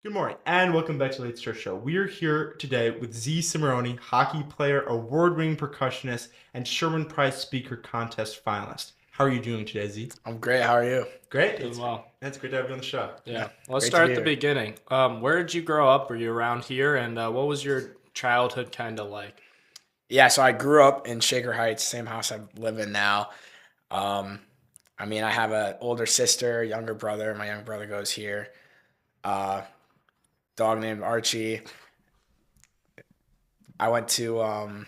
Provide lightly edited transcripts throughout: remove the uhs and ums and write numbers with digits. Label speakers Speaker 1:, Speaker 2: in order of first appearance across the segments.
Speaker 1: Good morning, and welcome back to the Late Start Show. We are here today with Z Cimoroni, hockey player, award-winning percussionist, and Sherman Price Speaker Contest finalist. How are you doing today, Z?
Speaker 2: I'm great. How are you?
Speaker 1: Great.
Speaker 3: Doing well.
Speaker 1: It's great to have you on the show.
Speaker 3: Yeah. Let's
Speaker 2: Great to
Speaker 3: start
Speaker 2: be
Speaker 3: at the
Speaker 2: here.
Speaker 3: beginning. Where did you grow up? Were you around here? And what was your childhood kind of like?
Speaker 2: Yeah, so I grew up in Shaker Heights, same house I live in now. Um, I have an older sister, younger brother. My younger brother goes here. Uh, Dog named Archie. I went to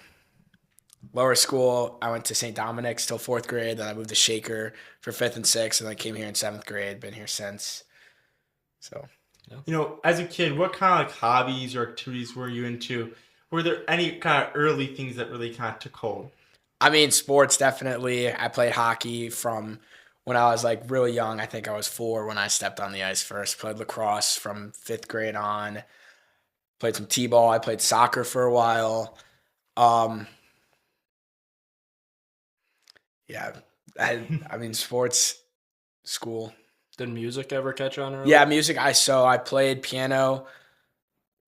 Speaker 2: lower school. I went to St. Dominic's till fourth grade. Then I moved to Shaker for fifth and sixth, and then I came here in seventh grade. Been here since. So
Speaker 1: As a kid, what kind of like hobbies or activities were you into? Were there any kind of early things that really kind of took hold?
Speaker 2: Sports definitely. I played hockey from when I was like really young. I think I was 4 when I stepped on the ice first. Played lacrosse from fifth grade on. Played some t-ball. I played soccer for a while. Um, yeah, sports, school.
Speaker 3: Did music ever catch on early?
Speaker 2: Yeah, music. I played piano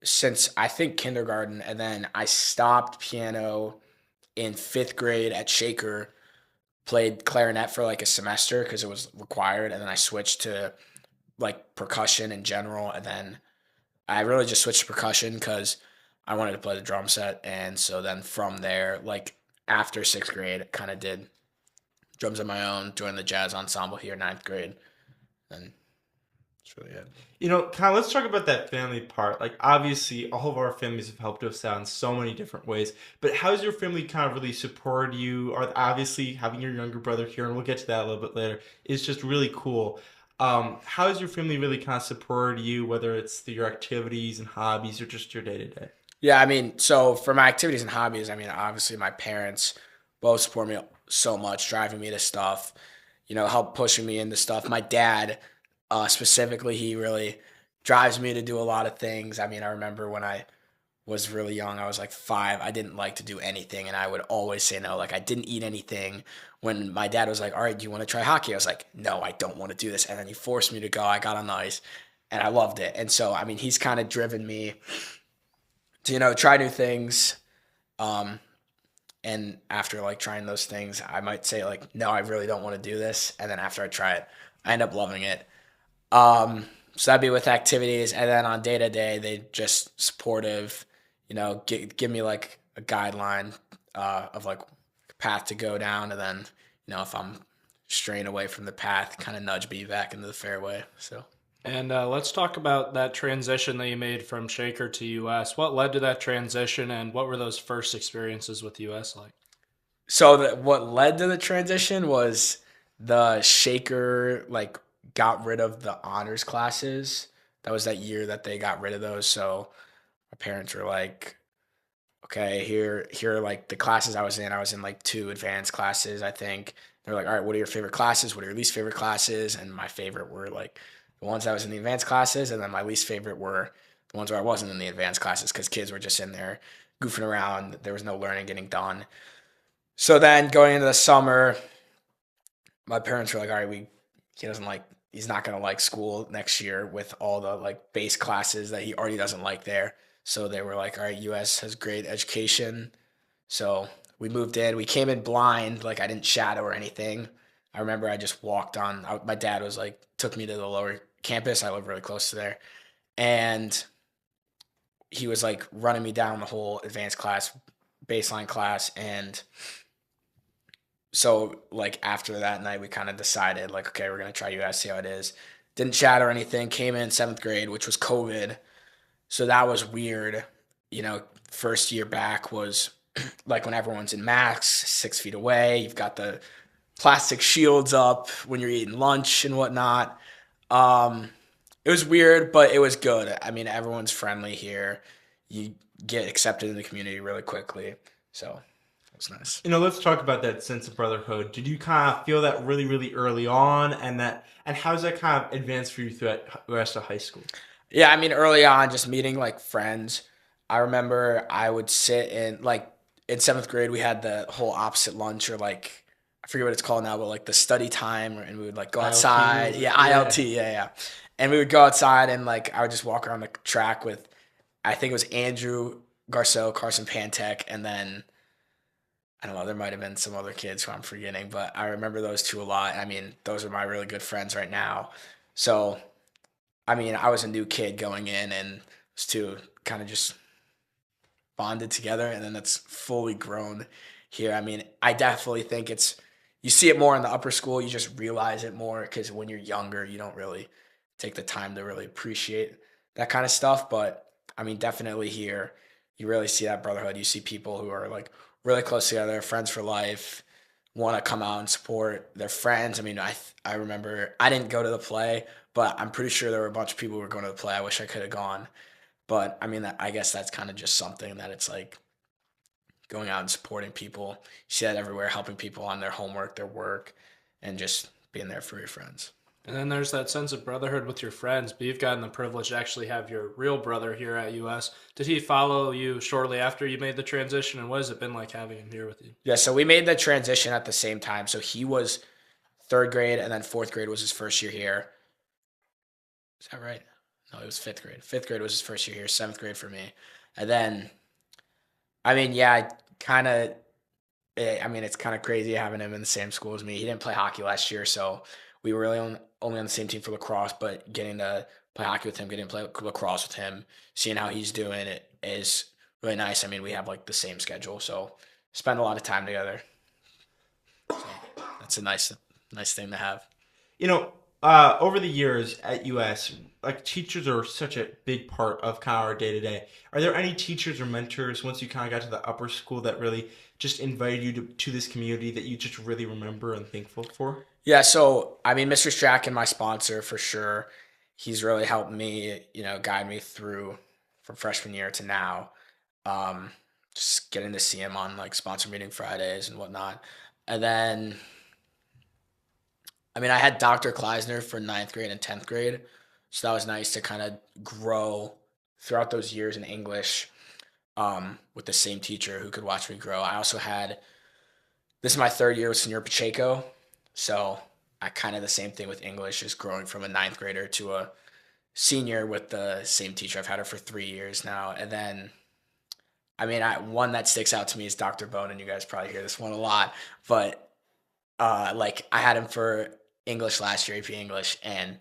Speaker 2: since I think kindergarten, and then I stopped piano in fifth grade at Shaker. Played clarinet for like a semester because it was required, and then I switched to like percussion in general, and then I really just switched to percussion because I wanted to play the drum set, and so then from there, like after sixth grade, kind of did drums on my own, joined the jazz ensemble here ninth grade, and that's really it.
Speaker 1: Kind of let's talk about that family part. Like, obviously, all of our families have helped us out in so many different ways. But how's your family kind of really supported you? Or obviously, having your younger brother here, and we'll get to that a little bit later, is just really cool. How has your family really kind of supported you, whether it's through your activities and hobbies or just your day to day?
Speaker 2: Yeah, so for my activities and hobbies, obviously my parents both support me so much, driving me to stuff, help pushing me into stuff. My dad, specifically, he really drives me to do a lot of things. I remember when I was really young, I was like 5, I didn't like to do anything, and I would always say no. Like, I didn't eat anything. When my dad was like, all right, do you want to try hockey? I was like, no, I don't want to do this. And then he forced me to go. I got on the ice, and I loved it. And so, he's kind of driven me to, try new things. Um, and after like trying those things, I might say like, no, I really don't want to do this. And then after I try it, I end up loving it. So that'd be with activities. And then on day to day, they just supportive, give me like a guideline of like path to go down. And then, if I'm straying away from the path, kind of nudge me back into the fairway. So.
Speaker 3: And let's talk about that transition that you made from Shaker to US. What led to that transition, and what were those first experiences with US like?
Speaker 2: So what led to the transition was the Shaker like got rid of the honors classes. That was that year that they got rid of those. So my parents were like, okay, here are like the classes I was in. I was in like 2 advanced classes, I think. They're like, all right, what are your favorite classes? What are your least favorite classes? And my favorite were like the ones I was in the advanced classes, and then my least favorite were the ones where I wasn't in the advanced classes because kids were just in there goofing around. There was no learning getting done. So then going into the summer, my parents were like, all right, he's not gonna like school next year with all the like base classes that he already doesn't like there. So they were like, all right, US has great education. So we moved in. We came in blind, like I didn't shadow or anything. I remember I just walked on. My dad was like, took me to the lower campus. I live really close to there. And he was like running me down the whole advanced class, baseline class. And so like after that night, we kind of decided like, okay, we're gonna try US, see how it is. Didn't chat or anything. Came in seventh grade, which was COVID, so that was weird. First year back was like when everyone's in masks, 6 feet away. You've got the plastic shields up when you're eating lunch and whatnot. Um, it was weird, but it was good. Everyone's friendly here. You get accepted in the community really quickly, so it was nice.
Speaker 1: Let's talk about that sense of brotherhood. Did you kind of feel that really, really early on, and how's that kind of advanced for you throughout the rest of high school?
Speaker 2: Yeah, early on, just meeting like friends. I remember I would sit in like in seventh grade, we had the whole opposite lunch, or like I forget what it's called now, but like the study time, and we would like go
Speaker 1: ILT,
Speaker 2: outside.
Speaker 1: was it?
Speaker 2: Yeah,
Speaker 1: Yeah.
Speaker 2: ILT, yeah. And we would go outside and like I would just walk around the track with, I think it was Andrew Garceau, Carson Pantek, and then I don't know, there might have been some other kids who I'm forgetting, but I remember those two a lot. I mean, those are my really good friends right now. So, I mean, I was a new kid going in and those two kind of just bonded together, and then that's fully grown here. I mean, I definitely think you see it more in the upper school. You just realize it more because when you're younger, you don't really take the time to really appreciate that kind of stuff. But I mean, definitely here, you really see that brotherhood. You see people who are like really close together, friends for life, want to come out and support their friends. I mean, I remember I didn't go to the play, but I'm pretty sure there were a bunch of people who were going to the play. I wish I could have gone. But I mean, I guess that's kind of just something that it's like going out and supporting people. You see that everywhere, helping people on their homework, their work, and just being there for your friends.
Speaker 3: And then there's that sense of brotherhood with your friends, but you've gotten the privilege to actually have your real brother here at US. Did he follow you shortly after you made the transition, and what has it been like having him here with you?
Speaker 2: Yeah, so we made the transition at the same time. So he was third grade, and then fourth grade was his first year here. Is that right? No, it was fifth grade. Fifth grade was his first year here, seventh grade for me. And then, I mean, yeah, I mean, it's kind of crazy having him in the same school as me. He didn't play hockey last year, so we were really only on the same team for lacrosse, but getting to play hockey with him, getting to play lacrosse with him, seeing how he's doing it is really nice. I mean, we have like the same schedule, so spend a lot of time together. So that's a nice thing to have.
Speaker 1: Over the years at US, like teachers are such a big part of kind of our day to day. Are there any teachers or mentors once you kind of got to the upper school that really just invited you to this community that you just really remember and thankful for?
Speaker 2: Yeah, so I mean, Mr. Strachan, my sponsor for sure, he's really helped me, guide me through from freshman year to now. Um, just getting to see him on like sponsor meeting Fridays and whatnot. And then, I mean, I had Dr. Kleisner for ninth grade and 10th grade. So that was nice to kind of grow throughout those years in English with the same teacher who could watch me grow. I also had, this is my third year with Senor Pacheco. So I kind of the same thing with English, is growing from a ninth grader to a senior with the same teacher. I've had her for 3 years now. And then, I mean, one that sticks out to me is Dr. Bone, and you guys probably hear this one a lot, but like I had him for English last year, AP English, and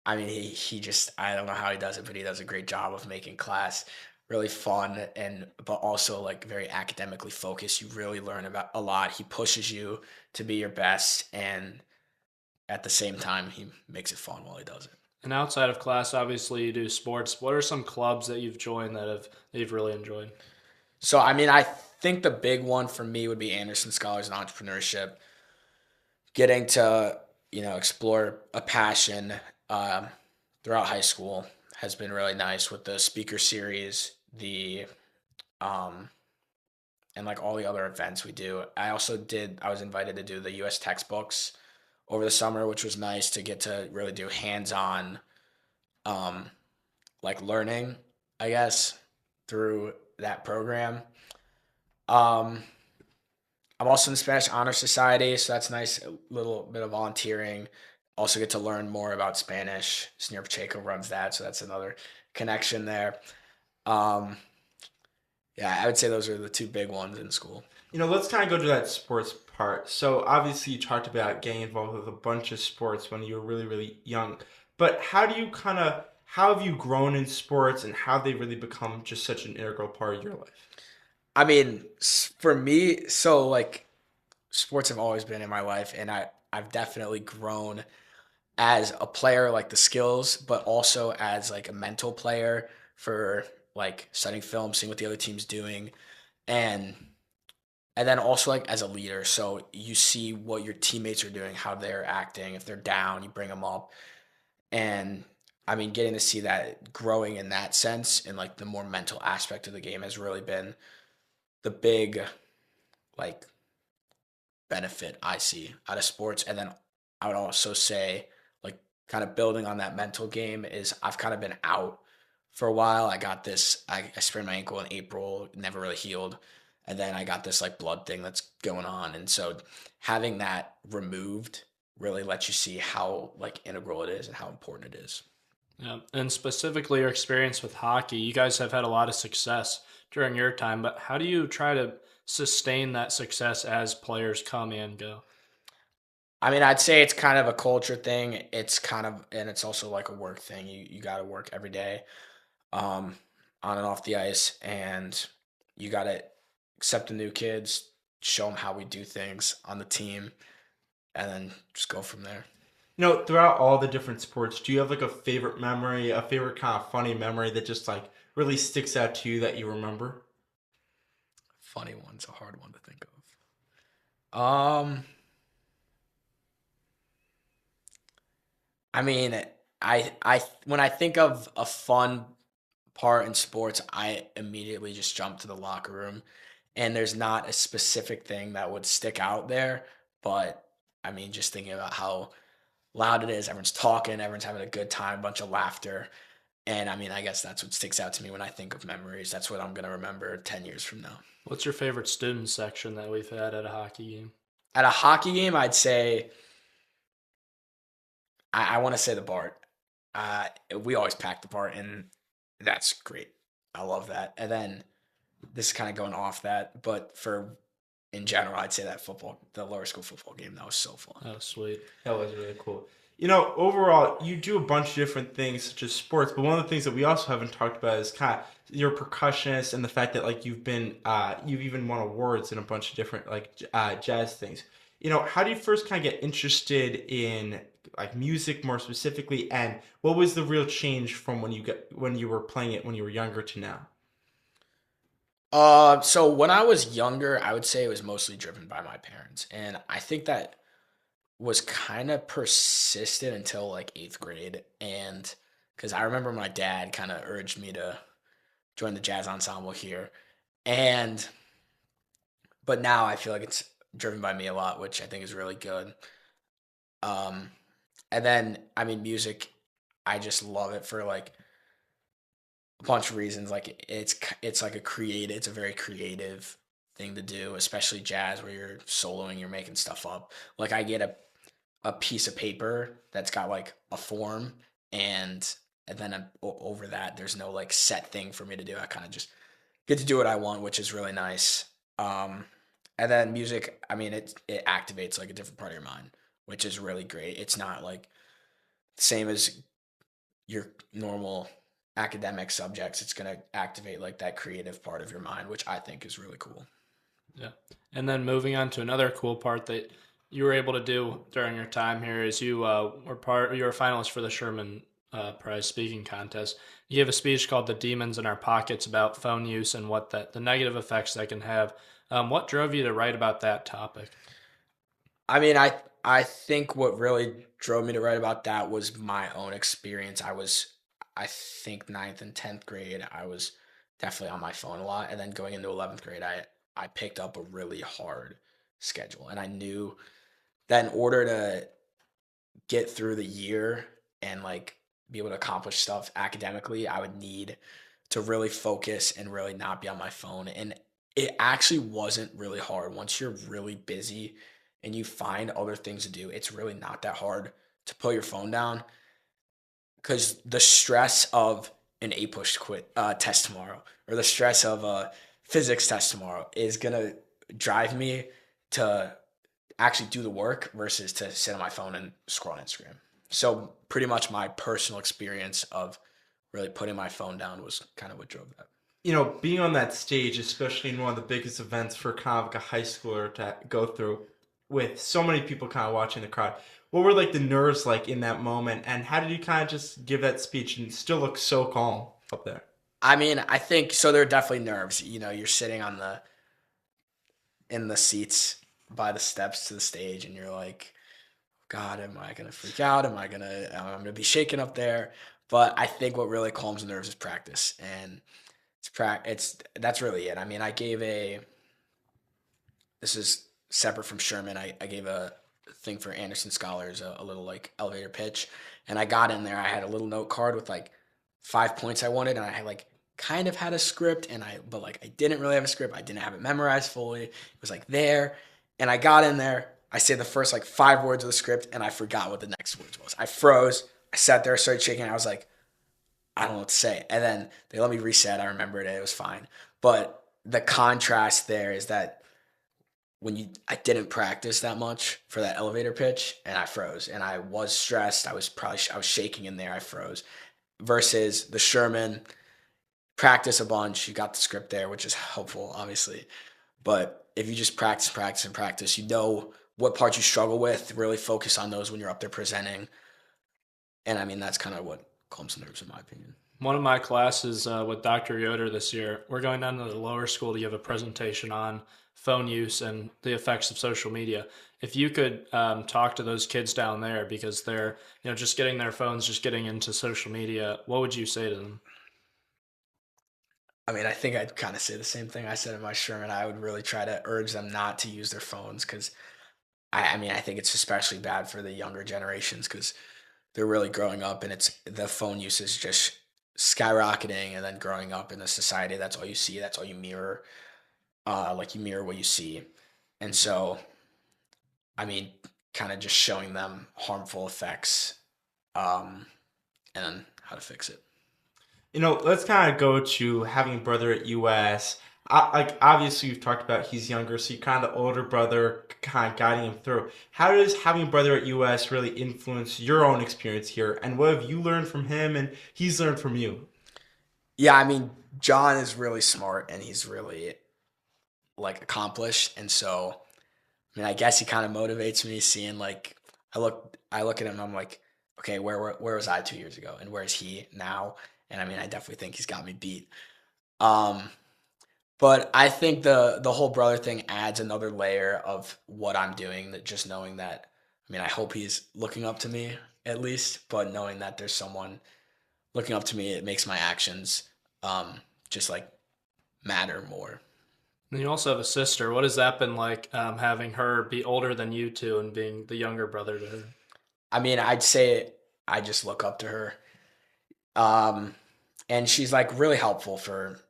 Speaker 2: I mean, he just, I don't know how he does it, but he does a great job of making class really fun but also like very academically focused. You really learn about a lot. He pushes you to be your best, and at the same time, he makes it fun while he does it.
Speaker 3: And outside of class, obviously you do sports. What are some clubs that you've joined that you've really enjoyed?
Speaker 2: So, I mean, I think the big one for me would be Anderson Scholars in Entrepreneurship. Getting to, explore a passion throughout high school has been really nice with the speaker series, and like all the other events we do. I was invited to do the US textbooks over the summer, which was nice to get to really do hands-on, like learning, I guess, through that program. Um, I'm also in the Spanish Honor Society, so that's nice. A little bit of volunteering. Also get to learn more about Spanish. Senor Pacheco runs that, so that's another connection there. Um, yeah, I would say those are the two big ones in school.
Speaker 1: Let's kind of go to that sports part. So obviously you talked about getting involved with a bunch of sports when you were really, really young. But how have you grown in sports, and how have they really become just such an integral part of your life?
Speaker 2: I mean, for me, so like sports have always been in my life, and I've definitely grown as a player, like the skills, but also as like a mental player for like studying film, seeing what the other team's doing, and and then also like as a leader. So you see what your teammates are doing, how they're acting. If they're down, you bring them up, and I mean, getting to see that growing in that sense and like the more mental aspect of the game has really been the big like benefit I see out of sports. And then I would also say, like, kind of building on that mental game is I've kind of been out for a while. I sprained my ankle in April, never really healed. and then I got this like blood thing that's going on. And so having that removed really lets you see how like integral it is and how important it is.
Speaker 3: Yeah. And specifically your experience with hockey, you guys have had a lot of success during your time, but how do you try to sustain that success as players come and go?
Speaker 2: I mean, I'd say it's kind of a culture thing. It's kind of, and it's also like a work thing. You got to work every day, um, on and off the ice, and you got to accept the new kids, show them how we do things on the team, and then just go from there.
Speaker 1: Throughout all the different sports, do you have like a favorite memory, a favorite kind of funny memory that just like really sticks out to you that you remember?
Speaker 2: Funny one's a hard one to think of. I mean, I when I think of a fun part in sports, I immediately just jump to the locker room, and there's not a specific thing that would stick out there, but I mean, just thinking about how loud it is, everyone's talking, everyone's having a good time, a bunch of laughter, and I mean, I guess that's what sticks out to me when I think of memories. That's what I'm gonna remember 10 years from now.
Speaker 3: What's your favorite student section that we've had at a hockey game?
Speaker 2: At a hockey game, I'd say I want to say the Bart. We always pack the Bart, and that's great. I love that. And then this is kind of going off that, but for in general, I'd say that the lower school football game, that was so fun.
Speaker 3: Oh, sweet.
Speaker 1: That was really cool. Overall, you do a bunch of different things such as sports, but one of the things that we also haven't talked about is kind of your percussionist and the fact that like you've even won awards in a bunch of different like jazz things. How do you first kind of get interested in like music more specifically, and what was the real change from when you were playing it when you were younger to now?
Speaker 2: So when I was younger, I would say it was mostly driven by my parents, and I think that was kind of persistent until like eighth grade, and because I remember my dad kind of urged me to join the jazz ensemble here, and but now I feel like it's driven by me a lot, which I think is really good. Um, and then I mean, music, I just love it for like a bunch of reasons. Like it's like it's a very creative thing to do, especially jazz where you're soloing, you're making stuff up. Like I get a piece of paper that's got like a form, and then over that there's no like set thing for me to do. I kind of just get to do what I want, which is really nice. Um, and then music, I mean, it activates like a different part of your mind, which is really great. It's not like the same as your normal academic subjects. It's going to activate like that creative part of your mind, which I think is really cool.
Speaker 3: Yeah. And then moving on to another cool part that you were able to do during your time here is you you were a finalist for the Sherman Prize Speaking Contest. You gave a speech called "The Demons in Our Pockets" about phone use and what the negative effects that can have. What drove you to write about that topic?
Speaker 2: I mean, I think what really drove me to write about that was my own experience. I think ninth and 10th grade, I was definitely on my phone a lot. And then going into 11th grade, I picked up a really hard schedule. And I knew that in order to get through the year and like be able to accomplish stuff academically, I would need to really focus and really not be on my phone. And it actually wasn't really hard. Once you're really busy and you find other things to do, it's really not that hard to put your phone down, because the stress of an A push quit test tomorrow, or the stress of a physics test tomorrow, is gonna drive me to actually do the work versus to sit on my phone and scroll on Instagram. So pretty much my personal experience of really putting my phone down was kind of what drove that.
Speaker 1: Being on that stage, especially in one of the biggest events for kind of like a high schooler to go through with so many people kind of watching the crowd, what were like the nerves like in that moment, and how did you kind of just give that speech and still look so calm up there?
Speaker 2: I mean, I think so. There are definitely nerves. You're sitting in the seats by the steps to the stage, and you're like, God, am I gonna freak out? I'm gonna be shaking up there? But I think what really calms the nerves is practice, and that's really it. I mean, this is separate from Sherman. I gave a thing for Anderson Scholars, a little like elevator pitch, and I got in there. I had a little note card with like 5 points I wanted, and I had like kind of had a script, but like I didn't really have a script. I didn't have it memorized fully. It was like there, and I got in there. I said the first like 5 words of the script, and I forgot what the next words was. I froze. I sat there, started shaking. I was like, I don't know what to say. And then they let me reset. I remembered it. It was fine. But the contrast there is that I didn't practice that much for that elevator pitch, and I froze, and I was stressed. I was shaking in there. I froze. Versus the Sherman, practice a bunch. You got the script there, which is helpful, obviously. But if you just practice, you know what parts you struggle with. Really focus on those when you're up there presenting. And I mean, that's kind of what calms the nerves, in my opinion.
Speaker 3: One of my classes with Dr. Yoder this year, we're going down to the lower school to give a presentation on phone use and the effects of social media. If you could talk to those kids down there because they're, just getting their phones, just getting into social media, what would you say to them?
Speaker 2: I mean, I think I'd kind of say the same thing I said in my Sherman. I would really try to urge them not to use their phones because, I mean, I think it's especially bad for the younger generations because they're really growing up and the phone use is just skyrocketing, and then growing up in a society, that's all you see, that's all you mirror. Like you mirror what you see. And so, I mean, kind of just showing them harmful effects, and then how to fix it.
Speaker 1: Let's kind of go to having a brother at US. Like obviously you've talked about he's younger, so you're kind of the older brother, kind of guiding him through. How does having a brother at US really influence your own experience here, and what have you learned from him, and he's learned from you?
Speaker 2: Yeah, I mean, John is really smart and he's really like accomplished, and so I mean, I guess he kind of motivates me seeing like I look at him and I'm like, okay, where was I 2 years ago, and where is he now? And I mean, I definitely think he's got me beat. Um, But I think the whole brother thing adds another layer of what I'm doing, that just knowing that, I mean, I hope he's looking up to me at least, but knowing that there's someone looking up to me, it makes my actions just like matter more.
Speaker 3: And you also have a sister. What has that been like, having her be older than you two and being the younger brother to her?
Speaker 2: I mean, I'd say I just look up to her. Um, and she's like really helpful for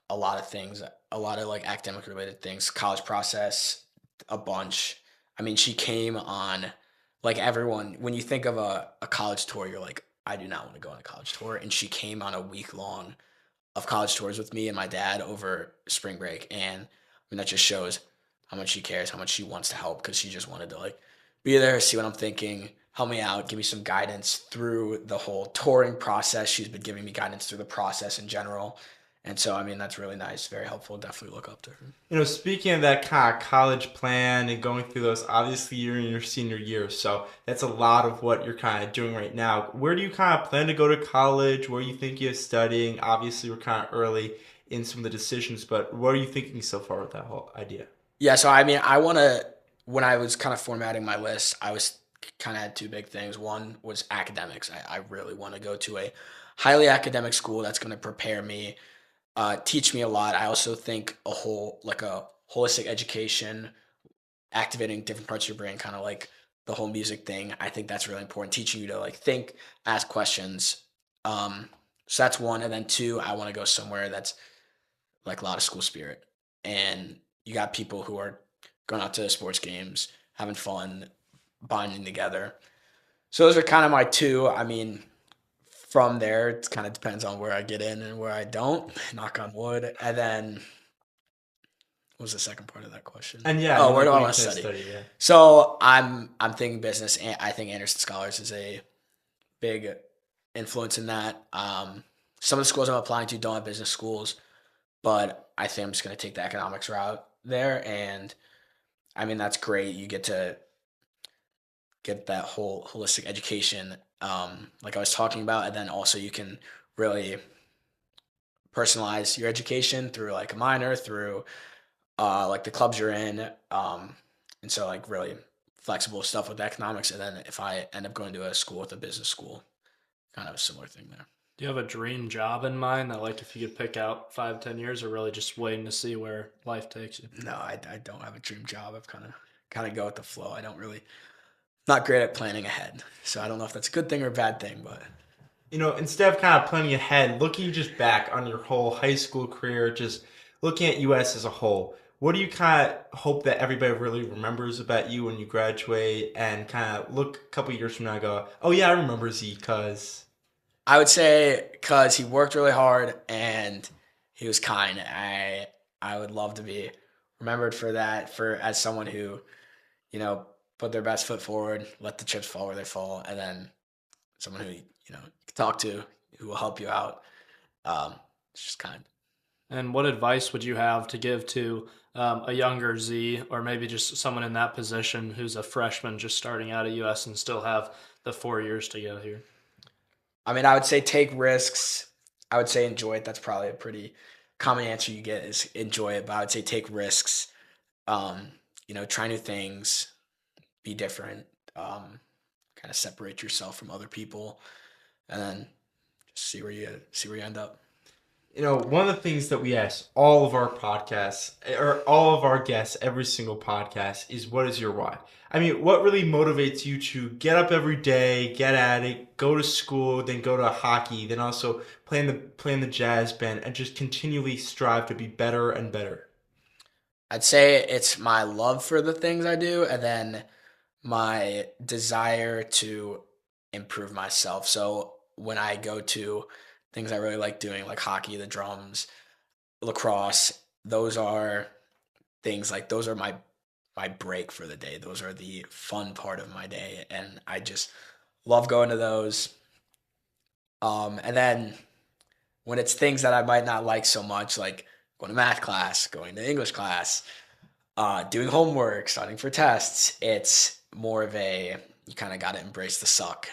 Speaker 2: a lot of things, a lot of like academic related things, college process, a bunch. I mean, she came on like everyone, when you think of a college tour, you're like, I do not want to go on a college tour. And she came on a week long of college tours with me and my dad over spring break. And I mean, that just shows how much she cares, how much she wants to help, because she just wanted to like be there, see what I'm thinking, help me out, give me some guidance through the whole touring process. She's been giving me guidance through the process in general. And so, I mean, that's really nice, very helpful. Definitely look up to her.
Speaker 1: Speaking of that kind of college plan and going through those, obviously you're in your senior year, so that's a lot of what you're kind of doing right now. Where do you kind of plan to go to college? Where you think you're studying? Obviously, we're kind of early in some of the decisions, but what are you thinking so far with that whole idea?
Speaker 2: Yeah, so I mean, when I was kind of formatting my list, I was kind of had two big things. One was academics. I really want to go to a highly academic school that's going to prepare me, teach me a lot. I also think a holistic education, activating different parts of your brain, kind of like the whole music thing. I think that's really important, teaching you to like think, ask questions. So that's one. And then two, I want to go somewhere that's like a lot of school spirit. And you got people who are going out to sports games, having fun, bonding together. So those are kind of my two. I mean, from there, it kind of depends on where I get in and where I don't. Knock on wood. And then, what was the second part of that question?
Speaker 1: And yeah,
Speaker 2: Oh, where do I
Speaker 1: what
Speaker 2: want to
Speaker 1: you
Speaker 2: study?
Speaker 1: yeah.
Speaker 2: So I'm thinking business. And I think Anderson Scholars is a big influence in that. Some of the schools I'm applying to don't have business schools, but I think I'm just going to take the economics route there. And I mean, that's great. You get to get that whole holistic education, like I was talking about, and then also you can really personalize your education through like a minor, through like the clubs you're in, and so like really flexible stuff with economics. And then if I end up going to a school with a business school, kind of a similar thing there.
Speaker 3: Do you have a dream job in mind that, like, if you could pick out 5-10 years, or really just waiting to see where life takes you?
Speaker 2: No, I don't have a dream job. I've kind of go with the flow. I don't really, not great at planning ahead. So I don't know if that's a good thing or a bad thing, but
Speaker 1: Instead of kind of planning ahead, looking just back on your whole high school career, just looking at US as a whole, what do you kind of hope that everybody really remembers about you when you graduate and kind of look a couple years from now and go, oh yeah, I remember Z because,
Speaker 2: I would say because he worked really hard and he was kind. I would love to be remembered for that, for as someone who, you know, put their best foot forward, let the chips fall where they fall, and then someone who, you can talk to, who will help you out. Um, it's just kind.
Speaker 3: And what advice would you have to give to a younger Z, or maybe just someone in that position who's a freshman just starting out at US and still have the 4 years to go here?
Speaker 2: I mean, I would say take risks. I would say enjoy it. That's probably a pretty common answer you get is enjoy it. But I would say take risks. Try new things, be different, kind of separate yourself from other people, and then just see where you end up.
Speaker 1: one of the things that we ask all of our podcasts or all of our guests every single podcast is what is your why? I mean, what really motivates you to get up every day, get at it, go to school, then go to hockey, then also playing the jazz band and just continually strive to be better and better?
Speaker 2: I'd say it's my love for the things I do, and then my desire to improve myself. So when I go to things I really like doing, like hockey, the drums, lacrosse, those are things like those are my break for the day. Those are the fun part of my day, and I just love going to those. And then when it's things that I might not like so much, like going to math class, going to English class, doing homework, studying for tests, it's more of a you kind of got to embrace the suck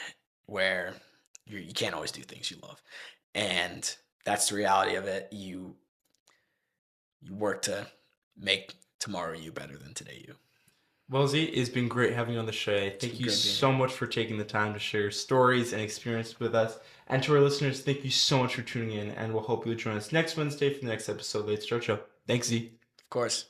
Speaker 2: where you can't always do things you love. And that's the reality of it. You work to make tomorrow you better than today you.
Speaker 1: Well, Z, it's been great having you on the show.
Speaker 2: It's
Speaker 1: Thank
Speaker 2: been
Speaker 1: you
Speaker 2: great being
Speaker 1: so
Speaker 2: here.
Speaker 1: much for taking the time to share your stories and experience with us. And to our listeners, thank you so much for tuning in. And we'll hope you'll join us next Wednesday for the next episode of Late Start Show. Thanks, Z.
Speaker 2: Of course.